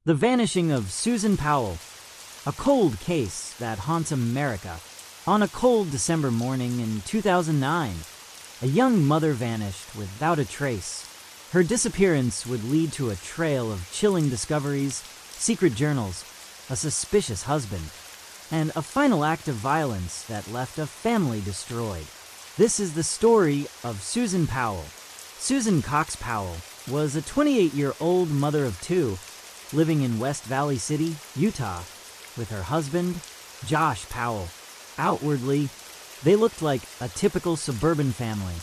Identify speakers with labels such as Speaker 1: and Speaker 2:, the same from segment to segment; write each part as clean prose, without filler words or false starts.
Speaker 1: The Vanishing of Susan Powell, a cold case that haunts America. On a cold December morning in 2009, a young mother vanished without a trace. Her disappearance would lead to a trail of chilling discoveries, secret journals, a suspicious husband, and a final act of violence that left a family destroyed. This is the story of Susan Powell. Susan Cox Powell was a 28-year-old mother of two, living in West Valley City, Utah, with her husband, Josh Powell. Outwardly, they looked like a typical suburban family,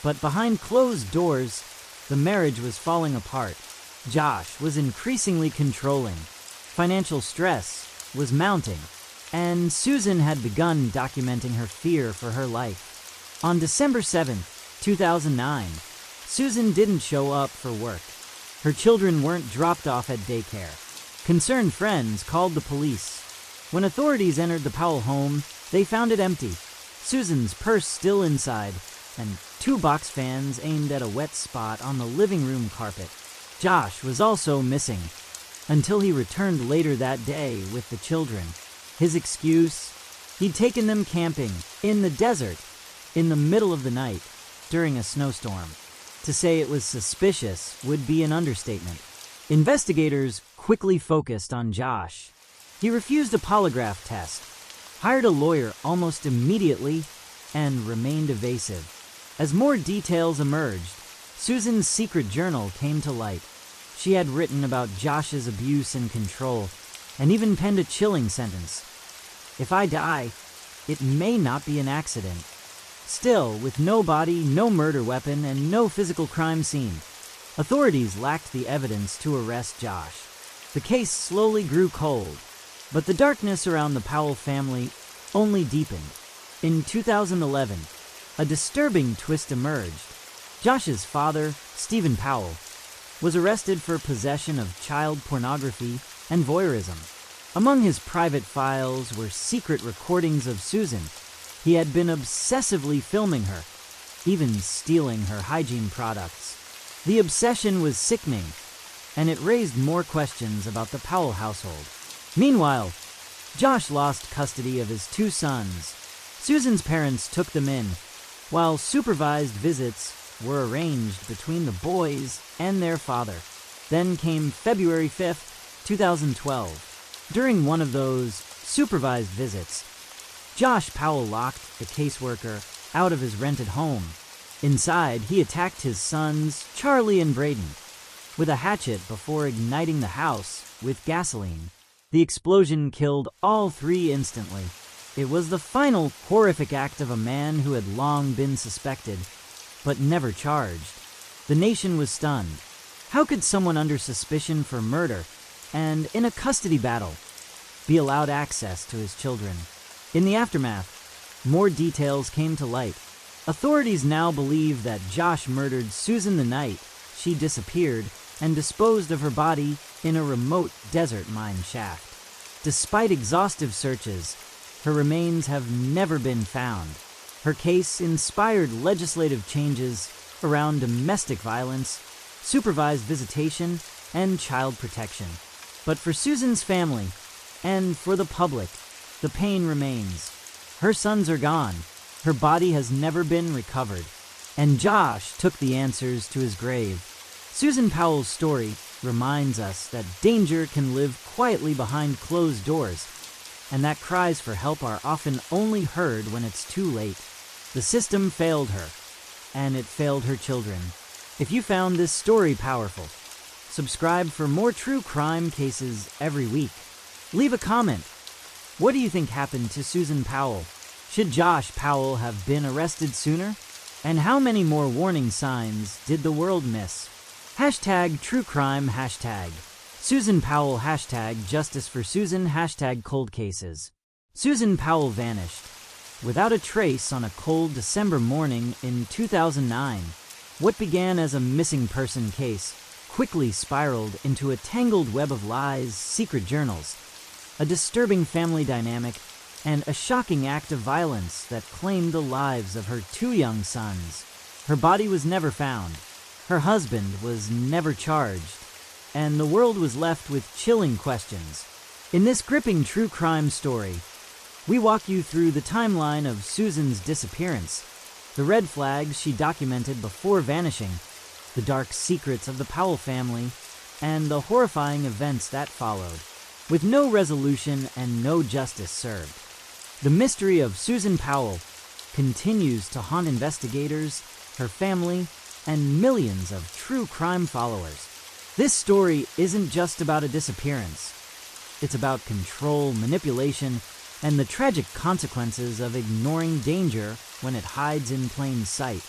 Speaker 1: but behind closed doors, the marriage was falling apart. Josh was increasingly controlling, financial stress was mounting, and Susan had begun documenting her fear for her life. On December 7, 2009, Susan didn't show up for work. Her children weren't dropped off at daycare. Concerned friends called the police. When authorities entered the Powell home, they found it empty. Susan's purse still inside, and 2 box fans aimed at a wet spot on the living room carpet. Josh was also missing, until he returned later that day with the children. His excuse? He'd taken them camping, in the desert, in the middle of the night, during a snowstorm. To say it was suspicious would be an understatement. Investigators quickly focused on Josh. He refused a polygraph test, hired a lawyer almost immediately, and remained evasive. As more details emerged, Susan's secret journal came to light. She had written about Josh's abuse and control, and even penned a chilling sentence. "If I die, it may not be an accident." Still, with no body, no murder weapon, and no physical crime scene, authorities lacked the evidence to arrest Josh. The case slowly grew cold, but the darkness around the Powell family only deepened. In 2011, a disturbing twist emerged. Josh's father, Susan Powell, was arrested for possession of child pornography and voyeurism. Among his private files were secret recordings of Susan. He had been obsessively filming her, even stealing her hygiene products. The obsession was sickening, and it raised more questions about the Powell household. Meanwhile, Josh lost custody of his 2 sons. Susan's parents took them in, while supervised visits were arranged between the boys and their father. Then came February 5, 2012. During one of those supervised visits, Josh Powell locked the caseworker out of his rented home. Inside, he attacked his sons, Charlie and Braden, with a hatchet before igniting the house with gasoline. The explosion killed all 3 instantly. It was the final horrific act of a man who had long been suspected, but never charged. The nation was stunned. How could someone under suspicion for murder and in a custody battle be allowed access to his children? In the aftermath, more details came to light. Authorities now believe that Josh murdered Susan the night she disappeared and disposed of her body in a remote desert mine shaft. Despite exhaustive searches, her remains have never been found. Her case inspired legislative changes around domestic violence, supervised visitation, and child protection. But for Susan's family, and for the public, the pain remains. Her sons are gone. Her body has never been recovered. And Josh took the answers to his grave. Susan Powell's story reminds us that danger can live quietly behind closed doors, and that cries for help are often only heard when it's too late. The system failed her, and it failed her children. If you found this story powerful, subscribe for more true crime cases every week. Leave a comment. What do you think happened to Susan Powell? Should Josh Powell have been arrested sooner? And how many more warning signs did the world miss? Hashtag true crime, hashtag Susan Powell, hashtag justice for Susan, hashtag cold cases. Susan Powell vanished without a trace on a cold December morning in 2009. What began as a missing person case quickly spiraled into a tangled web of lies, secret journals, a disturbing family dynamic, and a shocking act of violence that claimed the lives of her 2 young sons. Her body was never found. Her husband was never charged. and the world was left with chilling questions. In this gripping true crime story, we walk you through the timeline of Susan's disappearance, the red flags she documented before vanishing, the dark secrets of the Powell family, and the horrifying events that followed, with no resolution and no justice served. The mystery of Susan Powell continues to haunt investigators, her family, and millions of true crime followers. This story isn't just about a disappearance. It's about control, manipulation, and the tragic consequences of ignoring danger when it hides in plain sight.